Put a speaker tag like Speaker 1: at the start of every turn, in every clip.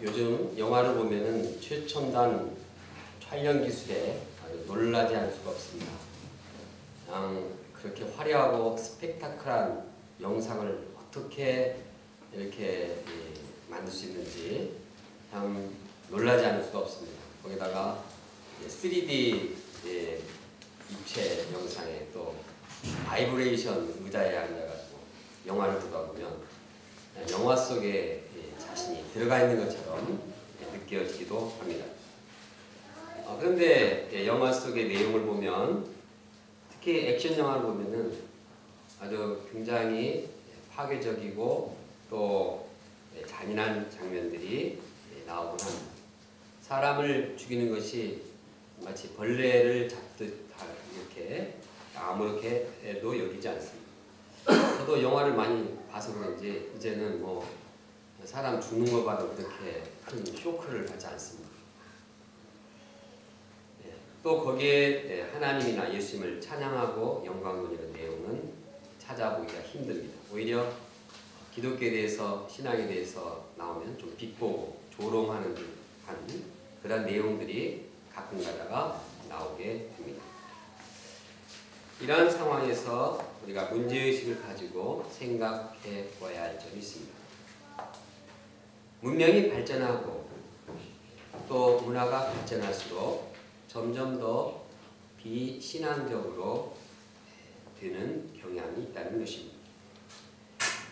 Speaker 1: 요즘 영화를 보면은 최첨단 촬영 기술에 아주 놀라지 않을 수가 없습니다. 그냥 그렇게 화려하고 스펙타클한 영상을 어떻게 이렇게 만들 수 있는지 참 놀라지 않을 수가 없습니다. 거기다가 3D 입체 영상에 또 바이브레이션 의자에 앉아가지고 영화를 보다 보면 영화 속에 자신이 들어가 있는 것처럼 느껴지기도 합니다. 그런데 영화 속의 내용을 보면, 특히 액션 영화를 보면은 아주 굉장히 파괴적이고 또 잔인한 장면들이 나오곤 합니다. 사람을 죽이는 것이 마치 벌레를 잡듯 이렇게 아무렇게도 여기지 않습니다. 저도 영화를 많이 봐서 그런지 이제는 뭐 사람 죽는 거 봐도 그렇게 큰 쇼크를 받지 않습니다. 또 거기에 하나님이나 예수님을 찬양하고 영광 돌리는 내용은 찾아보기가 힘듭니다. 오히려 기독교에 대해서, 신앙에 대해서 나오면 좀 비꼬고 조롱하는 듯한 그런 내용들이 가끔 가다가 나오게 됩니다. 이런 상황에서 우리가 문제의식을 가지고 생각해 보아야 할 점이 있습니다. 문명이 발전하고 또 문화가 발전할수록 점점 더 비신앙적으로 되는 경향이 있다는 것입니다.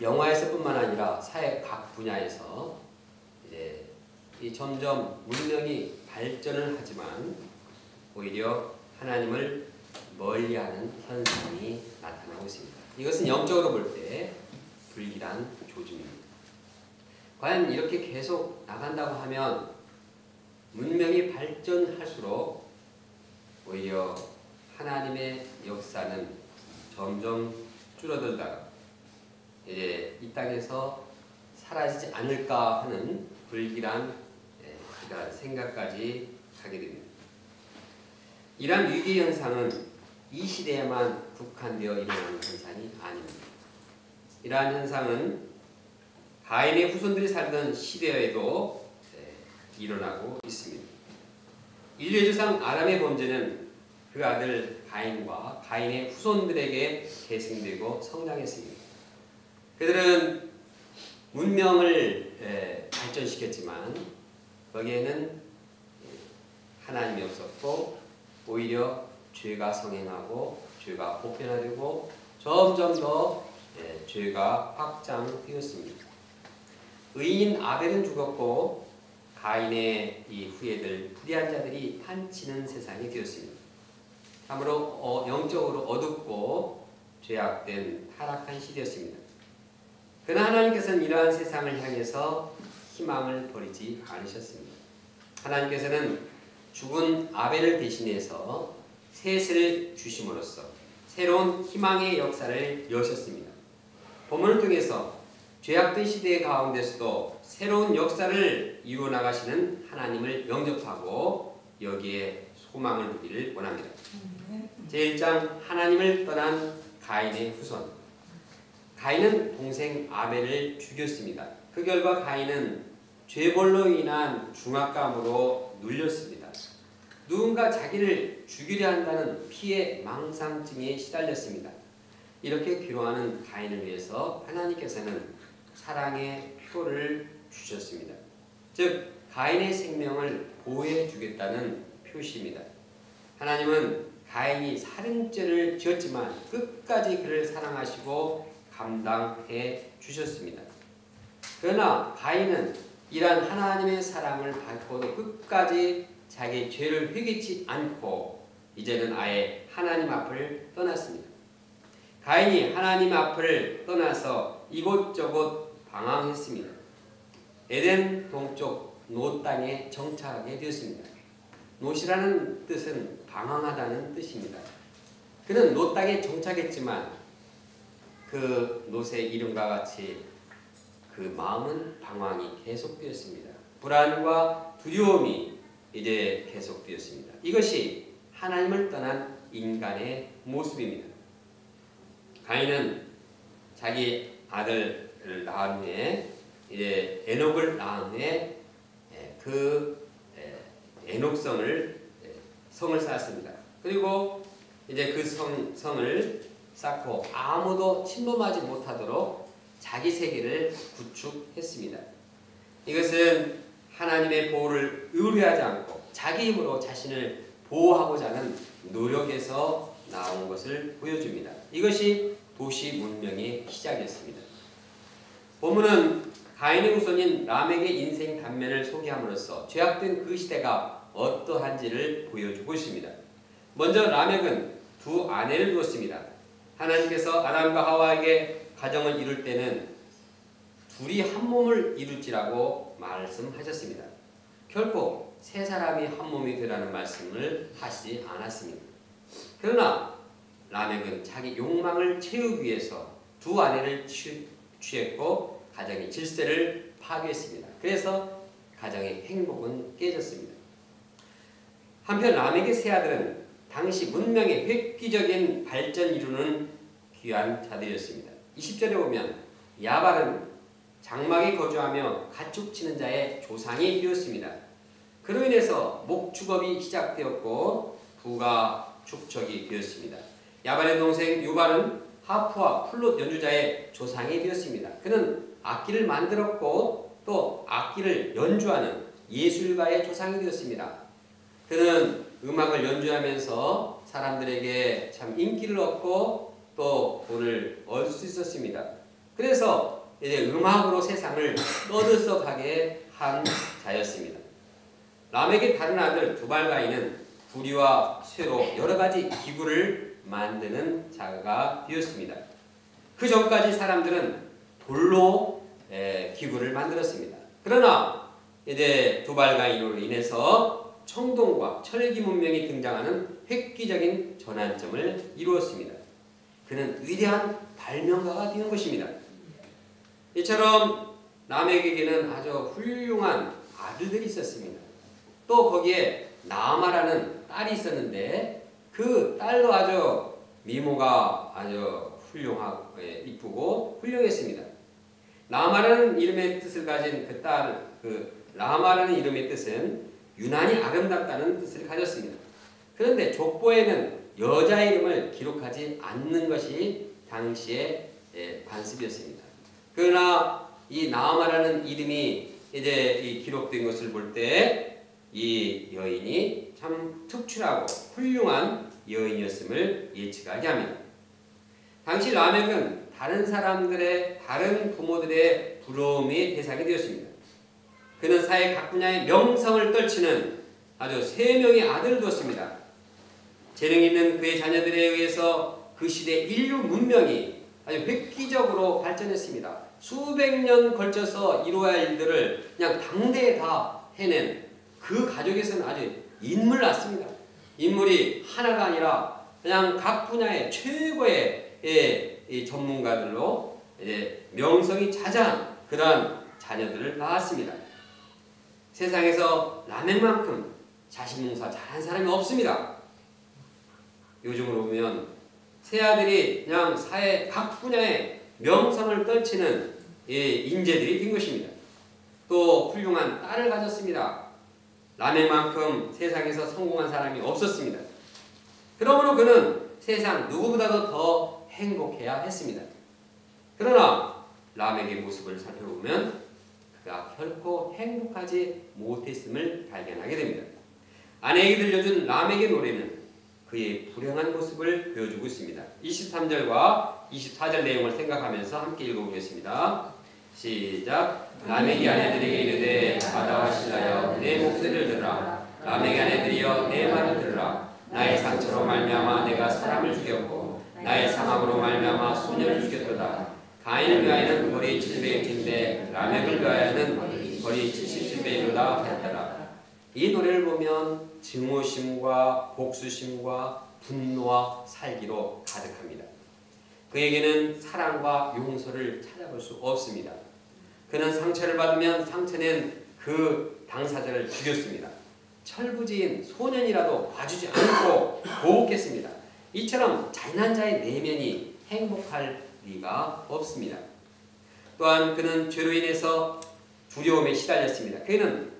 Speaker 1: 영화에서뿐만 아니라 사회 각 분야에서 이 점점 문명이 발전을 하지만 오히려 하나님을 멀리하는 현상이 나타나고 있습니다. 이것은 영적으로 볼 때 불길한 조짐입니다. 과연 이렇게 계속 나간다고 하면 문명이 발전할수록 오히려 하나님의 역사는 점점 줄어들다가 이제 이 땅에서 사라지지 않을까 하는 불길한 그러한 생각까지 하게 됩니다. 이러한 위기 현상은 이 시대에만 국한되어 일어나는 현상이 아닙니다. 이러한 현상은 가인의 후손들이 살던 시대에도 일어나고 있습니다. 인류의 조상 아담의 범죄는 그 아들 가인과 가인의 후손들에게 계승되고 성장했습니다. 그들은 문명을 발전시켰지만 거기에는 하나님이 없었고 오히려 죄가 성행하고 죄가 보편화되고 점점 더 죄가 확장되었습니다. 의인 아벨은 죽었고 가인의 이 후예들 불의한 자들이 판치는 세상이 되었습니다. 참으로 영적으로 어둡고 죄악된 타락한 시대였습니다. 그러나 하나님께서는 이러한 세상을 향해서 희망을 버리지 않으셨습니다. 하나님께서는 죽은 아벨을 대신해서 셋을 주심으로써 새로운 희망의 역사를 여셨습니다. 본문을 통해서 죄악된 시대 가운데서도 새로운 역사를 이루어 나가시는 하나님을 영접하고 여기에 소망을 두기를 원합니다. 제1장 하나님을 떠난 가인의 후손. 가인은 동생 아벨을 죽였습니다. 그 결과 가인은 죄벌로 인한 중압감으로 눌렸습니다. 누군가 자기를 죽이려 한다는 피해 망상증에 시달렸습니다. 이렇게 괴로워하는 가인을 위해서 하나님께서는 사랑의 표를 주셨습니다. 즉 가인의 생명을 보호해 주겠다는 표시입니다. 하나님은 가인이 살인죄를 지었지만 끝까지 그를 사랑하시고 감당해 주셨습니다. 그러나 가인은 이러한 하나님의 사랑을 받고도 끝까지 자기의 죄를 회개치 않고 이제는 아예 하나님 앞을 떠났습니다. 가인이 하나님 앞을 떠나서 이곳저곳 방황했습니다. 에덴 동쪽 노 땅에 정착하게 되었습니다. 노시라는 뜻은 방황하다는 뜻입니다. 그는 노 땅에 정착했지만 그 노의 이름과 같이 그 마음은 방황이 계속되었습니다. 불안과 두려움이 이제 계속되었습니다. 이것이 하나님을 떠난 인간의 모습입니다. 가인은 자기 아들을 낳은 후에 이제 에녹을 낳은 후에 그 성을 쌓았습니다. 그리고 이제 그 성을 쌓고 아무도 침범하지 못하도록 자기 세계를 구축했습니다. 이것은 하나님의 보호를 의뢰하지 않고 자기 힘으로 자신을 보호하고자 하는 노력에서 나온 것을 보여줍니다. 이것이 도시 문명의 시작이었습니다. 본문은 가인의 후손인 람에게 인생 단면을 소개함으로써 죄악된 그 시대가 어떠한지를 보여주고 있습니다. 먼저 람액은 두 아내를 두었습니다. 하나님께서 아담과 하와에게 가정을 이룰 때는 둘이 한 몸을 이룰지라고 말씀하셨습니다. 결코 세 사람이 한 몸이 되라는 말씀을 하시지 않았습니다. 그러나 람액은 자기 욕망을 채우기 위해서 두 아내를 취했고 가정의 질서를 파괴했습니다. 그래서 가정의 행복은 깨졌습니다. 한편 람액의 세 아들은 당시 문명의 획기적인 발전을 이루는 귀한 자들이었습니다. 20절에 보면 야발은 장막에 거주하며 가축 치는 자의 조상이 되었습니다. 그로 인해서 목축업이 시작되었고 부가 축적이 되었습니다. 야발의 동생 유발은 하프와 플룻 연주자의 조상이 되었습니다. 그는 악기를 만들었고 또 악기를 연주하는 예술가의 조상이 되었습니다. 그는 음악을 연주하면서 사람들에게 참 인기를 얻고 또 돈을 얻을 수 있었습니다. 그래서 이제 음악으로 세상을 떠들썩하게 한 자였습니다. 람액의 다른 아들 두발가인은 구리와 쇠로 여러 가지 기구를 만드는 자가 되었습니다. 그 전까지 사람들은 돌로 기구를 만들었습니다. 그러나 이제 두발가인으로 인해서 청동과 철기 문명이 등장하는 획기적인 전환점을 이루었습니다. 그는 위대한 발명가가 되는 것입니다. 이처럼 람액에게는 아주 훌륭한 아들들이 있었습니다. 또 거기에 나아마라는 딸이 있었는데 그 딸도 아주 미모가 아주 훌륭하고 이쁘고 훌륭했습니다. 나아마라는 이름의 뜻을 가진 그 딸, 라마라는 이름의 뜻은 유난히 아름답다는 뜻을 가졌습니다. 그런데 족보에는 여자 이름을 기록하지 않는 것이 당시의 관습이었습니다. 그러나 이 나아마라는 이름이 이제 기록된 것을 볼 때 이 여인이 참 특출하고 훌륭한 여인이었음을 예측하게 합니다. 당시 람액은 다른 부모들의 부러움의 대상이 되었습니다. 그는 사회 각 분야의 명성을 떨치는 아주 3명의 아들을 두었습니다. 재능 있는 그의 자녀들에 의해서 그 시대 인류 문명이 아주 획기적으로 발전했습니다. 수백 년 걸쳐서 이루어야 할 일들을 그냥 당대에 다 해낸 그 가족에서는 아주 인물 났습니다. 인물이 하나가 아니라 그냥 각 분야의 최고의 전문가들로 명성이 자자한 그러한 자녀들을 낳았습니다. 세상에서 람액만큼 자식 농사 잘한 사람이 없습니다. 요즘으로 보면 세 아들이 그냥 사회 각 분야의 명성을 떨치는 인재들이 된 것입니다. 또 훌륭한 딸을 가졌습니다. 람액만큼 세상에서 성공한 사람이 없었습니다. 그러므로 그는 세상 누구보다도 더 행복해야 했습니다. 그러나 람액의 모습을 살펴보면 그가 결코 행복하지 못했음을 발견하게 됩니다. 아내에게 들려준 람액의 노래는 그의 불행한 모습을 보여주고 있습니다. 23절과 24절 내용을 생각하면서 함께 읽어보겠습니다. 시작. 람액이 아내들에게 이르되 바다와 신라여 내 목소리를 들으라. 람액의 아내들이여 내 말을 들으라. 나의 상처로 말미암아 내가 사람을 죽였고 나의 상함으로 말미암아 소년을 죽였도다. 가인을 위하여는 벌이 700인데 람액을 위하여는 벌이 77배이로다 했더라. 이 노래를 보면 증오심과 복수심과 분노와 살기로 가득합니다. 그에게는 사랑과 용서를 찾아볼 수 없습니다. 그는 상처를 받으면 상처낸 그 당사자를 죽였습니다. 철부지인 소년이라도 봐주지 않고 보호했습니다. 이처럼 잔인한 자의 내면이 행복할 리가 없습니다. 또한 그는 죄로 인해서 두려움에 시달렸습니다. 그는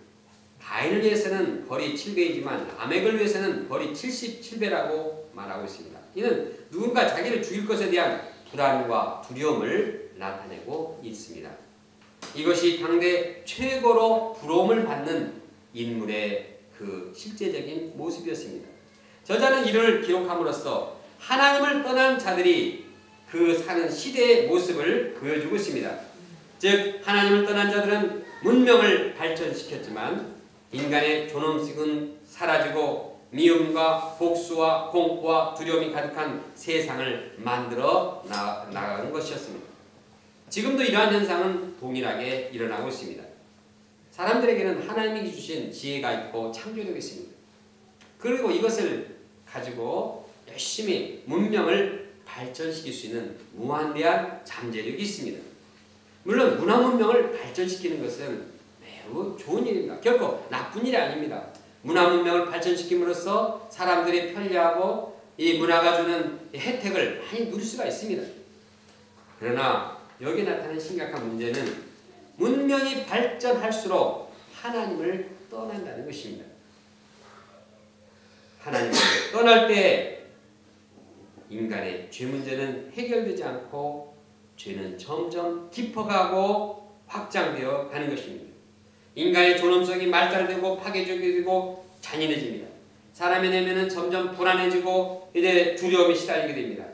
Speaker 1: 가인을 위해서는 벌이 7배이지만 아멕을 위해서는 벌이 77배라고 말하고 있습니다. 이는 누군가 자기를 죽일 것에 대한 불안과 두려움을 나타내고 있습니다. 이것이 당대 최고로 부러움을 받는 인물의 그 실제적인 모습이었습니다. 저자는 이를 기록함으로써 하나님을 떠난 자들이 그 사는 시대의 모습을 보여주고 있습니다. 즉 하나님을 떠난 자들은 문명을 발전시켰지만 인간의 존엄성은 사라지고 미움과 복수와 공포와 두려움이 가득한 세상을 만들어 나가는 것이었습니다. 지금도 이러한 현상은 동일하게 일어나고 있습니다. 사람들에게는 하나님이 주신 지혜가 있고 창조력이 있습니다. 그리고 이것을 가지고 열심히 문명을 발전시킬 수 있는 무한대한 잠재력이 있습니다. 물론 문화 문명을 발전시키는 것은 매우 좋은 일입니다. 결코 나쁜 일이 아닙니다. 문화 문명을 발전시킴으로써 사람들이 편리하고 이 문화가 주는 혜택을 많이 누릴 수가 있습니다. 그러나 여기 나타나는 심각한 문제는 문명이 발전할수록 하나님을 떠난다는 것입니다. 하나님을 떠날 때 인간의 죄 문제는 해결되지 않고 죄는 점점 깊어가고 확장되어 가는 것입니다. 인간의 존엄성이 말살되고 파괴적이고 잔인해집니다. 사람의 내면은 점점 불안해지고 이제 두려움에 시달리게 됩니다.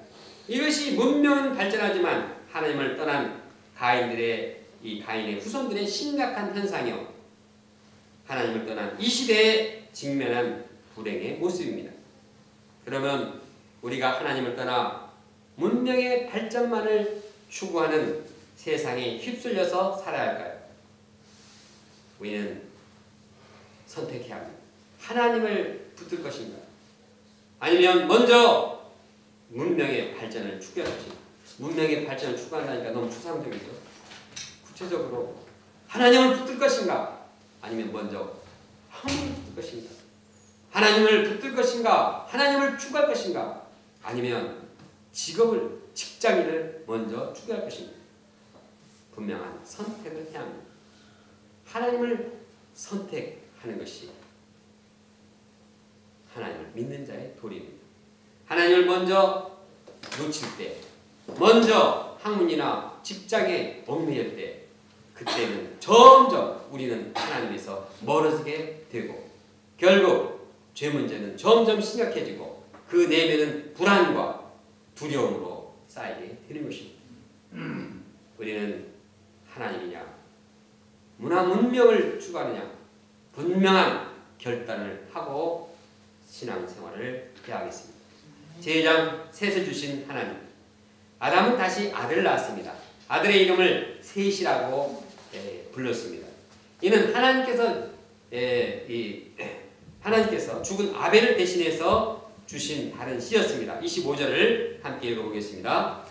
Speaker 1: 이것이 문명은 발전하지만 하나님을 떠난 가인의 후손들의 심각한 현상이요. 하나님을 떠난 이 시대에 직면한 불행의 모습입니다. 그러면 우리가 하나님을 떠나 문명의 발전만을 추구하는 세상에 휩쓸려서 살아야 할까요? 우리는 선택해야 합니다. 하나님을 붙들 것인가? 아니면 먼저 문명의 발전을 추구할 것인가? 문명의 발전을 추구한다니까 너무 추상적이죠. 구체적으로 하나님을 붙들 것인가? 아니면 먼저 하나님을 붙들 것인가? 하나님을 붙들 것인가? 하나님을 추구할 것인가? 아니면 직장인을 먼저 추구할 것인가? 분명한 선택을 해야 합니다. 하나님을 선택하는 것이 하나님을 믿는 자의 도리입니다. 하나님을 먼저 놓칠 때, 먼저 학문이나 직장에 얽매일 때, 그때는 점점 우리는 하나님에서 멀어지게 되고 결국 죄 문제는 점점 심각해지고 그 내면은 불안과 두려움으로 쌓이게 되는 것입니다. 우리는 하나님이냐 문화 문명을 추구하느냐 분명한 결단을 하고 신앙생활을 해야겠습니다. 제1장 셋을 주신 하나님, 아담은 다시 아들을 낳았습니다. 아들의 이름을 셋이라고 불렀습니다. 이는 하나님께서 죽은 아벨을 대신해서 주신 다른 시였습니다. 25절을 함께 읽어보겠습니다.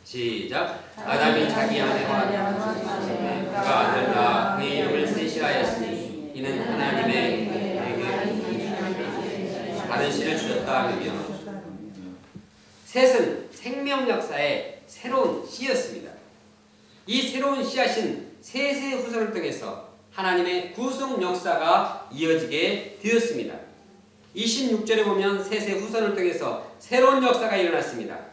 Speaker 1: 시작. 아담이 자기 아내와 그가 아들 낳아 그의 이름을 셋이라 하였으니 이는 하나님의 다른 씨를 주셨다 하며 셋은 생명 역사의 새로운 씨였습니다. 이 새로운 씨앗인 셋의 후손을 통해서 하나님의 구속 역사가 이어지게 되었습니다. 26절에 보면 셋의 후손을 통해서 새로운 역사가 일어났습니다.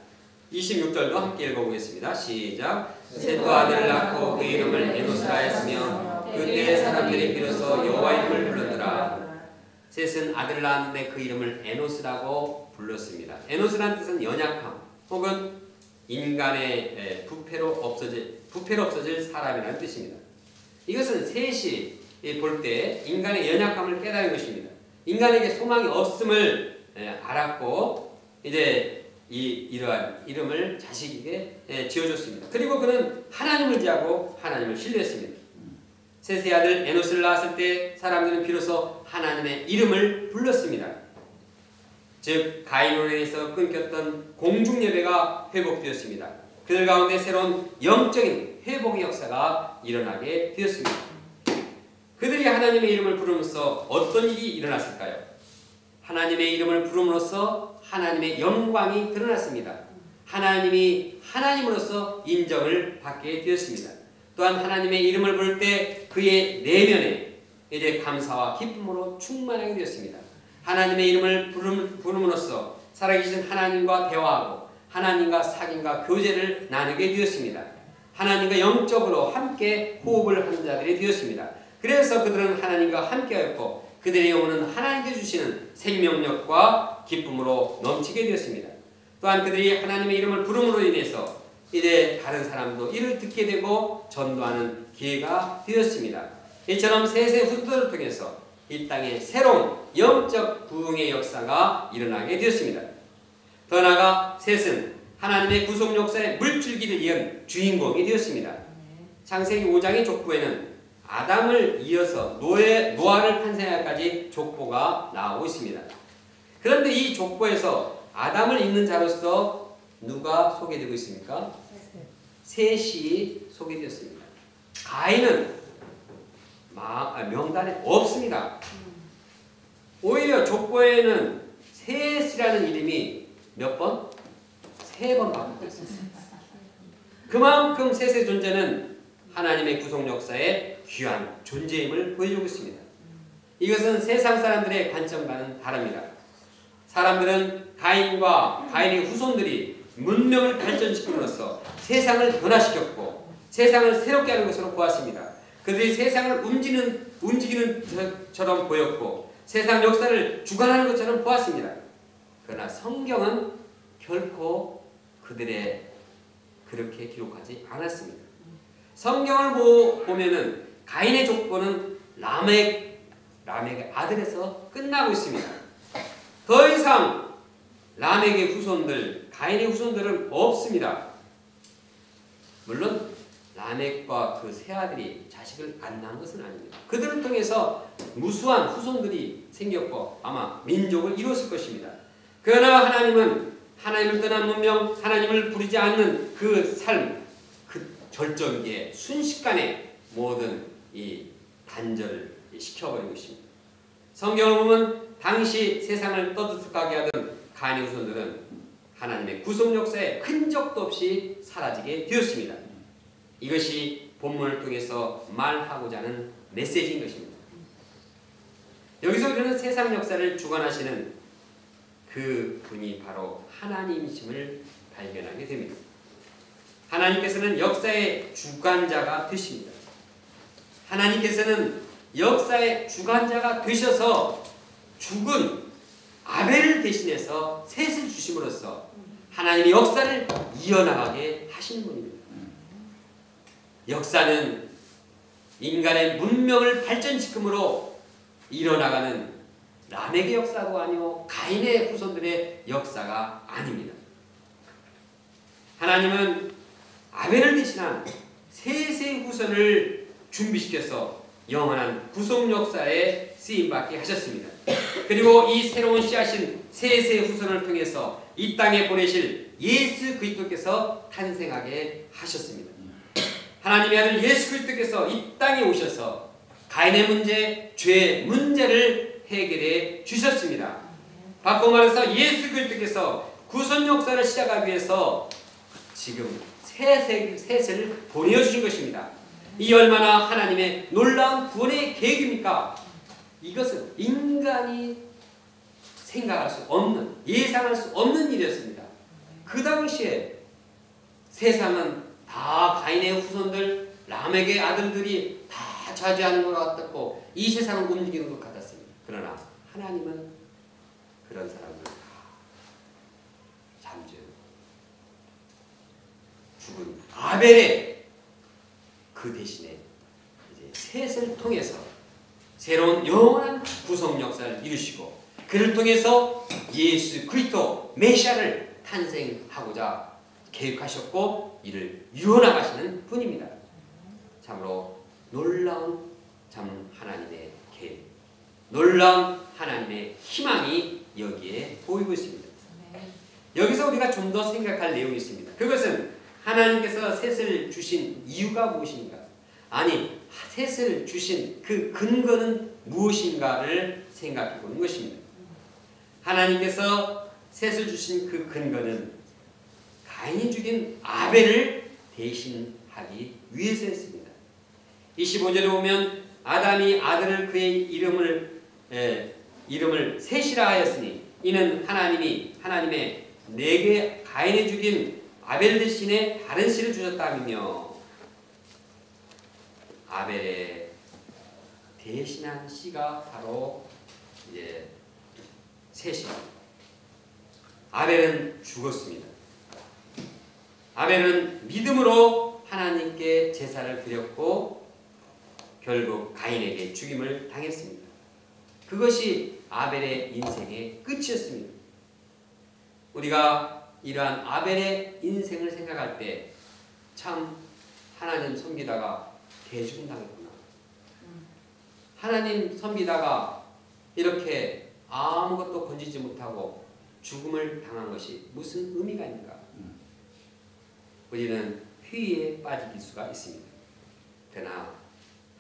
Speaker 1: 26절도 함께 읽어보겠습니다. 시작. 셋도 아들을 낳고 그 이름을 에노스라 하였으며 그때 사람들이 비로소 여호와 이름을 불렀더라. 셋은 아들을 낳았는데 그 이름을 에노스라고 불렀습니다. 에노스라는 뜻은 연약함 혹은 인간의 부패로 없어질 사람이라는 뜻입니다. 이것은 셋이 볼 때 인간의 연약함을 깨달은 것입니다. 인간에게 소망이 없음을 알았고 이제 이러한 이름을 자식에게 지어줬습니다. 그리고 그는 하나님을 지하고 하나님을 신뢰했습니다. 셋의 아들 에노스를 낳았을 때 사람들은 비로소 하나님의 이름을 불렀습니다. 즉 가인으로 인해서 끊겼던 공중예배가 회복되었습니다. 그들 가운데 새로운 영적인 회복의 역사가 일어나게 되었습니다. 그들이 하나님의 이름을 부르면서 어떤 일이 일어났을까요? 하나님의 이름을 부름으로써 하나님의 영광이 드러났습니다. 하나님이 하나님으로서 인정을 받게 되었습니다. 또한 하나님의 이름을 부를 때 그의 내면에 이제 감사와 기쁨으로 충만하게 되었습니다. 하나님의 이름을 부름으로써 살아계신 하나님과 대화하고 하나님과 사귐과 교제를 나누게 되었습니다. 하나님과 영적으로 함께 호흡을 하는 자들이 되었습니다. 그래서 그들은 하나님과 함께하였고 그들의 영혼은 하나님께 주시는 생명력과 기쁨으로 넘치게 되었습니다. 또한 그들이 하나님의 이름을 부름으로 인해서 이제 다른 사람도 이를 듣게 되고 전도하는 기회가 되었습니다. 이처럼 셋의 후손들을 통해서 이 땅에 새로운 영적 부흥의 역사가 일어나게 되었습니다. 더 나아가 셋은 하나님의 구속 역사의 물줄기를 이은 주인공이 되었습니다. 창세기 5장의 족보에는 아담을 이어서 노아를 탄생하기까지 족보가 나오고 있습니다. 그런데 이 족보에서 아담을 잇는 자로서 누가 소개되고 있습니까? 셋이 소개되었습니다. 가인은 명단에 없습니다. 오히려 족보에는 셋이라는 이름이 몇 번? 3번 반복됐습니다. 그만큼 셋의 존재는 하나님의 구속 역사의 귀한 존재임을 보여주고 있습니다. 이것은 세상 사람들의 관점과는 다릅니다. 사람들은 가인과 가인의 후손들이 문명을 발전시킴으로써 세상을 변화시켰고 세상을 새롭게 하는 것으로 보았습니다. 그들이 세상을 움직이는 것처럼 보였고 세상 역사를 주관하는 것처럼 보았습니다. 그러나 성경은 결코 그들의 그렇게 기록하지 않았습니다. 성경을 보면은 가인의 족보는 라멕의 아들에서 끝나고 있습니다. 더 이상 라멕의 후손들, 가인의 후손들은 없습니다. 물론 라멕과 그 세 아들이 자식을 안 낳은 것은 아닙니다. 그들을 통해서 무수한 후손들이 생겼고 아마 민족을 이뤘을 것입니다. 그러나 하나님은 하나님을 떠난 문명, 하나님을 부르지 않는 그 삶, 그 절정기에 순식간에 모든 이 단절을 시켜버리고 있습니다. 성경을 보면 당시 세상을 떠들썩하게 하던 가인의 후손들은 하나님의 구속 역사에 흔적도 없이 사라지게 되었습니다. 이것이 본문을 통해서 말하고자 하는 메시지인 것입니다. 여기서 우리는 세상 역사를 주관하시는 그 분이 바로 하나님이심을 발견하게 됩니다. 하나님께서는 역사의 주관자가 되십니다. 하나님께서는 역사의 주관자가 되셔서 죽은 아벨을 대신해서 셋을 주심으로써 하나님의 역사를 이어나가게 하신 분입니다. 역사는 인간의 문명을 발전시킴으로 일어나가는 라멕의 역사도 아니고 가인의 후손들의 역사가 아닙니다. 하나님은 아벨을 대신한 셋의 후손을 준비시켜서 영원한 구속 역사에 쓰임받게 하셨습니다. 그리고 이 새로운 씨앗인 셋의 후손을 통해서 이 땅에 보내실 예수 그리스도께서 탄생하게 하셨습니다. 하나님의 아들 예수 그리스도께서 이 땅에 오셔서 가인의 문제, 죄의 문제를 해결해 주셨습니다. 바꿔 말해서 예수 그리스도께서 구속 역사를 시작하기 위해서 지금 셋을 보내주신 것입니다. 이 얼마나 하나님의 놀라운 구원의 계획입니까? 이것은 인간이 생각할 수 없는, 예상할 수 없는 일이었습니다. 그 당시에 세상은 다 가인의 후손들, 라멕의 아들들이 다 좌지하는 것 같았고 이 세상을 움직이는 것 같았습니다. 그러나 하나님은 그런 사람들 다 잠재우고 죽은 아벨의 그 대신에 이제 셋을 통해서 새로운 영원한 구속 역사를 이루시고 그를 통해서 예수 그리스도 메시아를 탄생하고자 계획하셨고 이를 이루어나가시는 분입니다. 참으로 놀라운 참 하나님의 계획, 놀라운 하나님의 희망이 여기에 보이고 있습니다. 여기서 우리가 좀 더 생각할 내용이 있습니다. 그것은 하나님께서 셋을 주신 이유가 무엇인가? 아니, 셋을 주신 그 근거는 무엇인가를 생각해 보는 것입니다. 하나님께서 셋을 주신 그 근거는 가인이 죽인 아벨을 대신하기 위해서였습니다. 25절에 보면 아담이 아들을 그의 이름을 셋이라 하였으니 이는 하나님의 내게 가인이 죽인 아벨 대신에 다른 씨를 주셨다며. 아벨의 대신한 씨가 바로 이제 셋입니다. 아벨은 죽었습니다. 아벨은 믿음으로 하나님께 제사를 드렸고 결국 가인에게 죽임을 당했습니다. 그것이 아벨의 인생의 끝이었습니다. 우리가 이러한 아벨의 인생을 생각할 때 참 하나님 섬기다가 대죽음 당했구나. 하나님 섬기다가 이렇게 아무것도 건지지 못하고 죽음을 당한 것이 무슨 의미가 있는가? 우리는 회의에 빠질 수가 있습니다. 그러나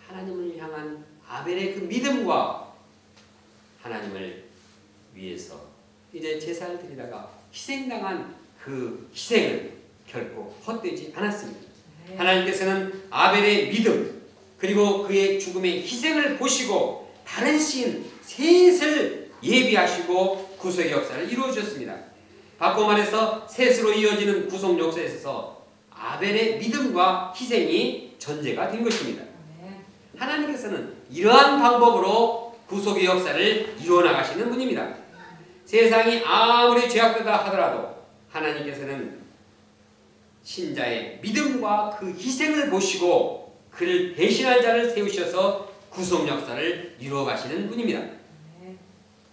Speaker 1: 하나님을 향한 아벨의 그 믿음과 하나님을 위해서 이제 제사를 드리다가 희생당한 그 희생은 결코 헛되지 않았습니다. 하나님께서는 아벨의 믿음 그리고 그의 죽음의 희생을 보시고 다른 씨인 셋을 예비하시고 구속의 역사를 이루어 주셨습니다. 바꿔 말해서 셋으로 이어지는 구속 역사에 있어서 아벨의 믿음과 희생이 전제가 된 것입니다. 하나님께서는 이러한 방법으로 구속의 역사를 이루어 나가시는 분입니다. 세상이 아무리 죄악되다 하더라도 하나님께서는 신자의 믿음과 그 희생을 보시고 그를 대신할 자를 세우셔서 구속 역사를 이루어 가시는 분입니다.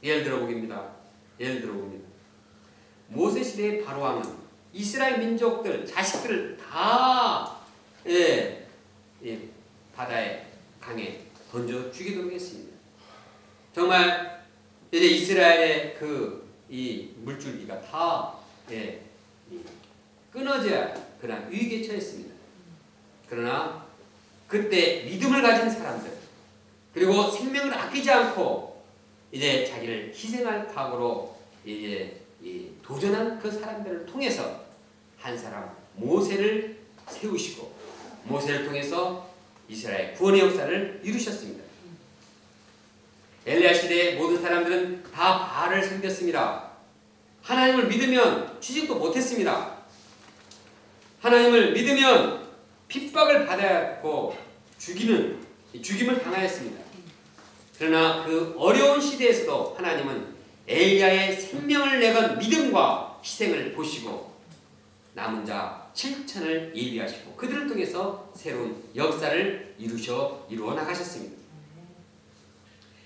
Speaker 1: 예를 들어 봅니다. 모세 시대의 바로왕은 이스라엘 민족들, 자식들을 다 바다에 강에 던져 죽이도록 했습니다. 정말 이제 이스라엘의 이 물줄기가 다 끊어져야 그런 위기에 처했습니다. 그러나 그때 믿음을 가진 사람들 그리고 생명을 아끼지 않고 이제 자기를 희생할 각오로 이제 도전한 그 사람들을 통해서 한 사람 모세를 세우시고 모세를 통해서 이스라엘 구원의 역사를 이루셨습니다. 엘리야 시대의 모든 사람들은 다 바알을 섬겼습니다. 하나님을 믿으면 취직도 못했습니다. 하나님을 믿으면 핍박을 받았고 죽임을 당하였습니다. 그러나 그 어려운 시대에서도 하나님은 엘리야의 생명을 내건 믿음과 희생을 보시고 남은 자 7천을 예비하시고 그들을 통해서 새로운 역사를 이루어 나가셨습니다.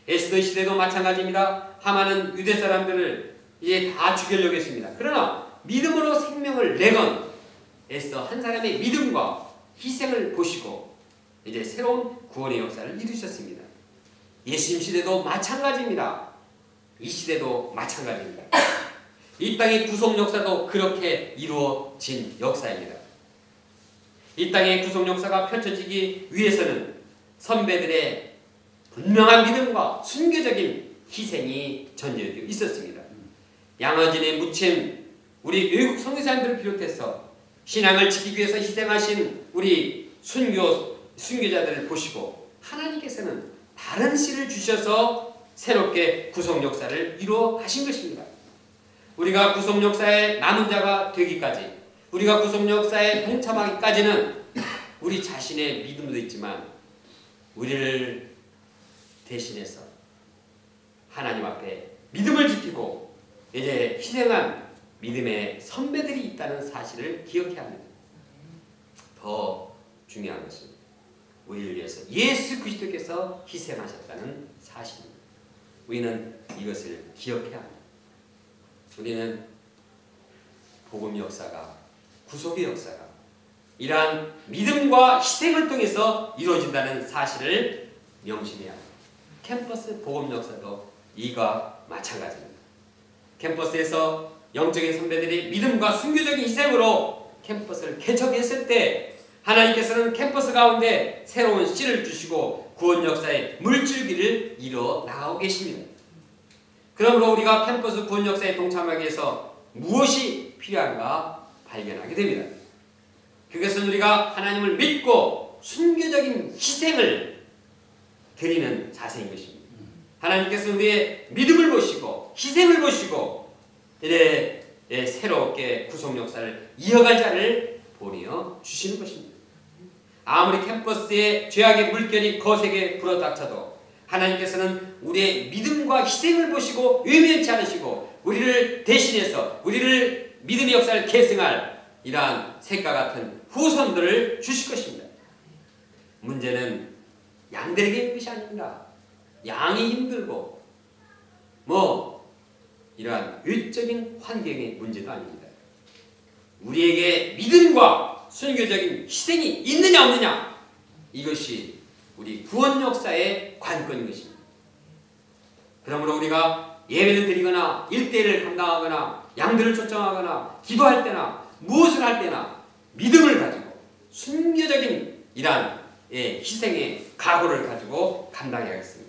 Speaker 1: 에스더 시대도 마찬가지입니다. 하만은 유대 사람들을 이제 다 죽이려고 했습니다. 그러나 믿음으로 생명을 내건 에스더 한 사람의 믿음과 희생을 보시고 이제 새로운 구원의 역사를 이루셨습니다. 예수님 시대도 마찬가지입니다. 이 시대도 마찬가지입니다. 이 땅의 구속 역사도 그렇게 이루어진 역사입니다. 이 땅의 구속 역사가 펼쳐지기 위해서는 선배들의 분명한 믿음과 순교적인 희생이 전제되어 있었습니다. 양화진에 묻힌 우리 외국 선교사님들을 비롯해서 신앙을 지키기 위해서 희생하신 우리 순교자들을 보시고 하나님께서는 다른 씨를 주셔서 새롭게 구속 역사를 이루어 가신 것입니다. 우리가 구속 역사의 남은 자가 되기까지 우리가 구속 역사에 동참하기까지는 우리 자신의 믿음도 있지만 우리를 대신해서 하나님 앞에 믿음을 지키고 이제 희생한 믿음의 선배들이 있다는 사실을 기억해야 합니다. 더 중요한 것은 우리를 위해서 예수 그리스도께서 희생하셨다는 사실입니다. 우리는 이것을 기억해야 합니다. 우리는 복음 역사가 구속의 역사가 이러한 믿음과 희생을 통해서 이루어진다는 사실을 명심해야 합니다. 캠퍼스 복음 역사도 이와 마찬가지입니다. 캠퍼스에서 영적인 선배들이 믿음과 순교적인 희생으로 캠퍼스를 개척했을 때 하나님께서는 캠퍼스 가운데 새로운 씨를 주시고 구원 역사의 물줄기를 이루어 나가고 계십니다. 그러므로 우리가 캠퍼스 구원 역사에 동참하기 위해서 무엇이 필요한가 발견하게 됩니다. 그것은 우리가 하나님을 믿고 순교적인 희생을 드리는 자세인 것입니다. 하나님께서 우리의 믿음을 보시고 희생을 보시고 이래 새롭게 구속 역사를 이어갈 자를 보내어 주시는 것입니다. 아무리 캠퍼스에 죄악의 물결이 거세게 불어닥쳐도 하나님께서는 우리의 믿음과 희생을 보시고 외면치 않으시고 우리를 대신해서 우리를 믿음의 역사를 계승할 이러한 색과 같은 후손들을 주실 것입니다. 문제는 양들에게 있는 것이 아닙니다. 양이 힘들고 이러한 외적인 환경의 문제도 아닙니다. 우리에게 믿음과 순교적인 희생이 있느냐 없느냐, 이것이 우리 구원 역사의 관건인 것입니다. 그러므로 우리가 예배를 드리거나 일대를 감당하거나 양들을 초청하거나 기도할 때나 무엇을 할 때나 믿음을 가지고 순교적인 이러한 희생의 각오를 가지고 감당해야겠습니다.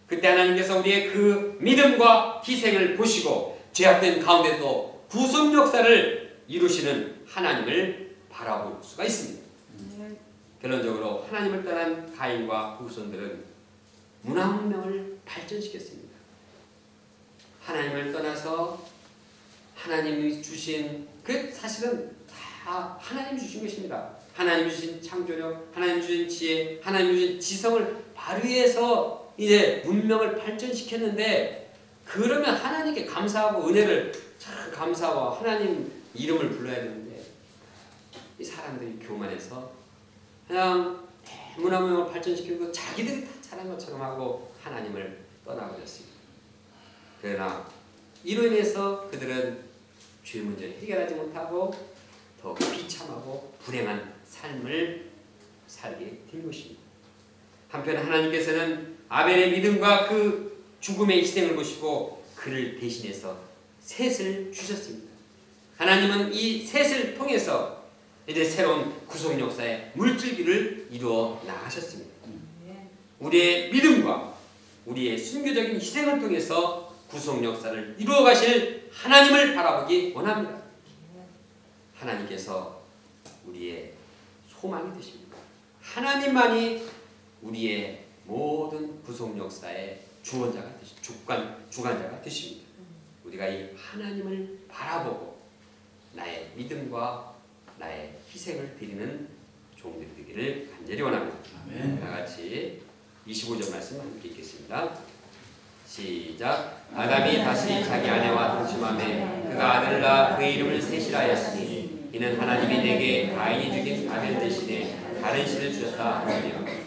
Speaker 1: 그때 하나님께서 우리의 그 믿음과 희생을 보시고 죄악된 가운데도 구속 역사를 이루시는 하나님을 바라볼 수가 있습니다. 결론적으로 하나님을 떠난 가인과 후손들은 문화문명을 발전시켰습니다. 하나님을 떠나서 하나님이 주신 그 사실은 다 하나님이 주신 것입니다. 하나님이 주신 창조력, 하나님이 주신 지혜, 하나님이 주신 지성을 발휘해서 이제 문명을 발전시켰는데, 그러면 하나님께 감사하고 은혜를 참 감사하고 하나님 이름을 불러야 되는데 이 사람들이 교만해서 그냥 문화문명을 발전시키고 자기들이 다 잘한 것처럼 하고 하나님을 떠나버렸습니다. 그러나 이로 인해서 그들은 죄 문제를 해결하지 못하고 더 비참하고 불행한 삶을 살게 된 것입니다. 한편 하나님께서는 아벨의 믿음과 그 죽음의 희생을 보시고 그를 대신해서 셋을 주셨습니다. 하나님은 이 셋을 통해서 이제 새로운 구속 역사의 물줄기를 이루어 나가셨습니다. 우리의 믿음과 우리의 순교적인 희생을 통해서 구속 역사를 이루어 가실 하나님을 바라보기 원합니다. 하나님께서 우리의 소망이 되십니다. 하나님만이 우리의 모든 구속 역사의 주관자가 되십니다. 우리가 이 하나님을 바라보고 나의 믿음과 나의 희생을 드리는 종들이 되기를 간절히 원합니다. 다 같이 25절 말씀 함께 읽겠습니다. 시작. 아담이 다시 자기 아내와 동침하매 그가 아들을 낳아 그 이름을 셋이라 하였으니 이는 하나님이 내게 가인이 죽인 아벨 대신에 다른 신을 주셨다 하며